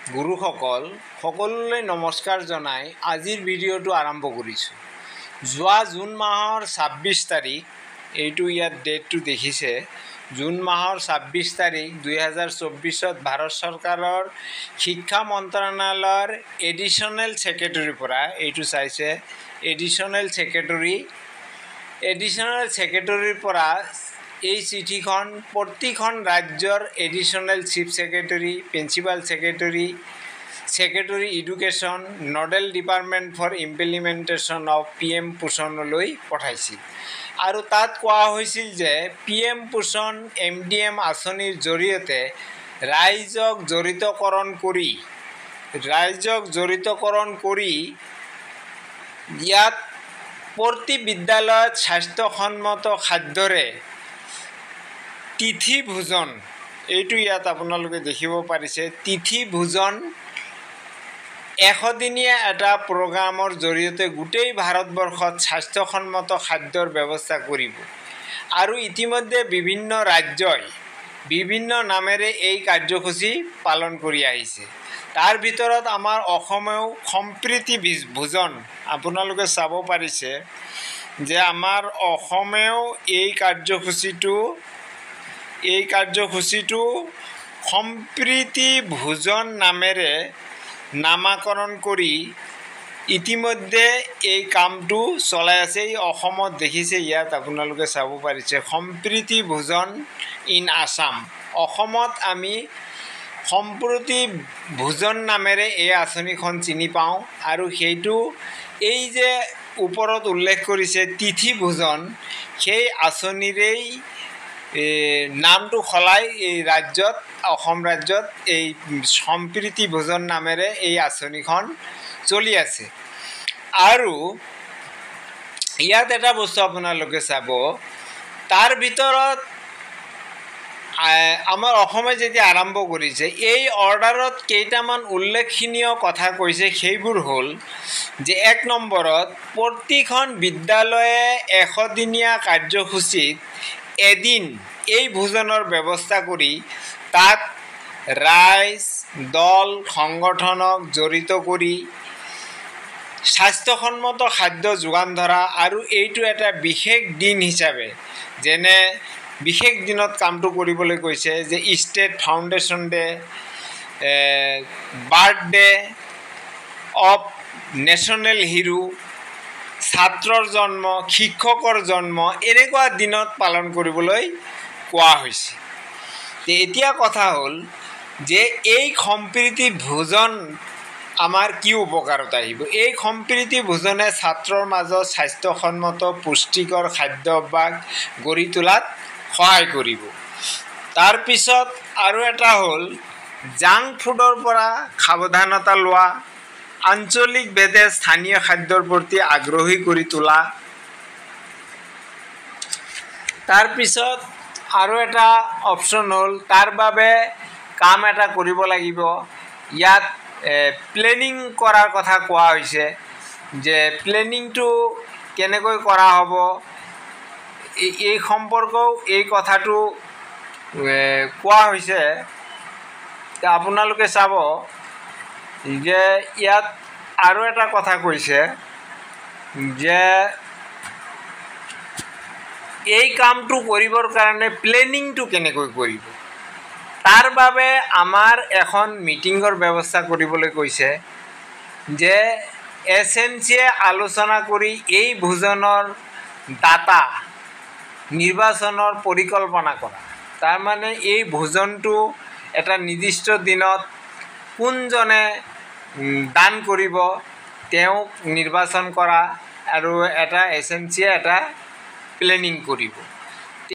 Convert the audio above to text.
গুৰুসকল সকলোলৈ নমস্কাৰ জনাই আজিৰ ভিডিঅ'টো আৰম্ভ কৰিছোঁ। যোৱা জুন মাহৰ ২৬ তাৰিখ, এইটো ইয়াত ডেটটো দেখিছে, জুন মাহৰ ২৬ তাৰিখ ২০২৪ত ভাৰত চৰকাৰৰ শিক্ষা মন্ত্ৰণালয়ৰ এডিশ্যনেল ছেক্ৰেটৰীৰ পৰা, এইটো চাইছে এডিশ্যনেল ছেক্ৰেটৰীৰ পৰা এই চিঠিখন প্ৰতিখন ৰাজ্যৰ additional chief secretary, principal secretary education, nodal department for implementation of PM পোষণলৈ পঠাইছিল। আৰু তাত কোৱা হৈছিল যে PM পোষণ MDM আঁচনিৰ জৰিয়তে ৰাইজক জড়িতকৰণ কৰি ইয়াত প্ৰতি বিদ্যালয়ত স্বাস্থ্যসন্মত খাদ্যৰে তিথি ভোজন, এইটো ইয়াত আপোনালোকে দেখিব পাৰিছে, তিথি ভোজন ১০০দিনীয়া এটা প্ৰগ্ৰামৰ জৰিয়তে গোটেই ভাৰতবৰ্ষত স্বাস্থ্যসন্মত খাদ্যৰ ব্যৱস্থা কৰিব। আৰু ইতিমধ্যে বিভিন্ন ৰাজ্যই বিভিন্ন নামেৰে এই কাৰ্যসূচী পালন কৰি আহিছে। তাৰ ভিতৰত আমাৰ অসমেও সম্প্ৰীতি ভোজন, আপোনালোকে চাব পাৰিছে যে আমাৰ অসমেও এই কাৰ্যসূচীটো সম্প্ৰীতি ভোজন নামেৰে নামাকৰণ কৰি ইতিমধ্যে এই কামটো চলাই আছে। এই অসমত দেখিছে, ইয়াত আপোনালোকে চাব পাৰিছে সম্প্ৰীতি ভোজন ইন আছাম। অসমত আমি সম্প্ৰীতি ভোজন নামেৰে এই আঁচনিখন চিনি পাওঁ। আৰু সেইটো এই যে ওপৰত উল্লেখ কৰিছে তিথি ভোজন, সেই আঁচনিৰেই নামটো সলাই এই ৰাজ্যত, অসম ৰাজ্যত এই সম্প্ৰীতি ভোজন নামেৰে এই আঁচনিখন চলি আছে। আৰু ইয়াত এটা বস্তু আপোনালোকে চাব, তাৰ ভিতৰত আমাৰ অসমে যেতিয়া আৰম্ভ কৰিছে, এই অৰ্ডাৰত কেইটামান উল্লেখনীয় কথা কৈছে। সেইবোৰ হ'ল যে ১ নম্বৰত প্ৰতিখন বিদ্যালয়ে ১০০দিনীয়া কাৰ্যসূচীত এদিন এই ভোজনৰ ব্যৱস্থা কৰি তাত ৰাইজ, দল, সংগঠনক জড়িত কৰি স্বাস্থ্যসন্মত খাদ্য যোগান ধৰা। আৰু এইটো এটা বিশেষ দিন হিচাপে, যেনে বিশেষ দিনত কামটো কৰিবলৈ কৈছে, যে state foundation day, birthday of national hero, ছাত্ৰৰ জন্ম, শিক্ষকৰ জন্ম, এনেকুৱা দিনত পালন কৰিবলৈ কোৱা হৈছে। এতিয়া কথা হ'ল যে এই সম্প্ৰীতি ভোজন আমাৰ কি উপকাৰত আহিব। এই সম্প্ৰীতি ভোজনে ছাত্ৰৰ মাজত স্বাস্থ্যসন্মত পুষ্টিকৰ খাদ্যাভ্যাস গঢ়ি তোলাত সহায় কৰিব। তাৰপিছত আৰু এটা হ'ল জাংক ফুডৰ পৰা সাৱধানতা লোৱা, আঞ্চলিক ভেদে স্থানীয় খাদ্যৰ প্ৰতি আগ্ৰহী কৰি তোলা। তাৰপিছত আৰু এটা অপশ্যন হ'ল, তাৰ বাবে কাম এটা কৰিব লাগিব। ইয়াত প্লেনিং কৰাৰ কথা কোৱা হৈছে, যে প্লেনিংটো কেনেকৈ কৰা হ'ব, এই সম্পৰ্কেও এই কথাটো কোৱা হৈছে। আপোনালোকে চাব যে ইয়াত আৰু এটা কথা কৈছে, যে এই কামটো কৰিবৰ কাৰণে প্লেনিংটো কেনেকৈ কৰিব, তাৰ বাবে আমাৰ এখন মিটিঙৰ ব্যৱস্থা কৰিবলৈ কৈছে। যে SMCয়ে আলোচনা কৰি এই ভোজনৰ ডাটা নিৰ্বাচনৰ পৰিকল্পনা কৰা। তাৰমানে এই ভোজনটো এটা নিৰ্দিষ্ট দিনত কোনজনে দান কৰিব, তেওঁক নিৰ্বাচন কৰা, আৰু এটা SMCয়ে এটা প্লেনিং কৰিব।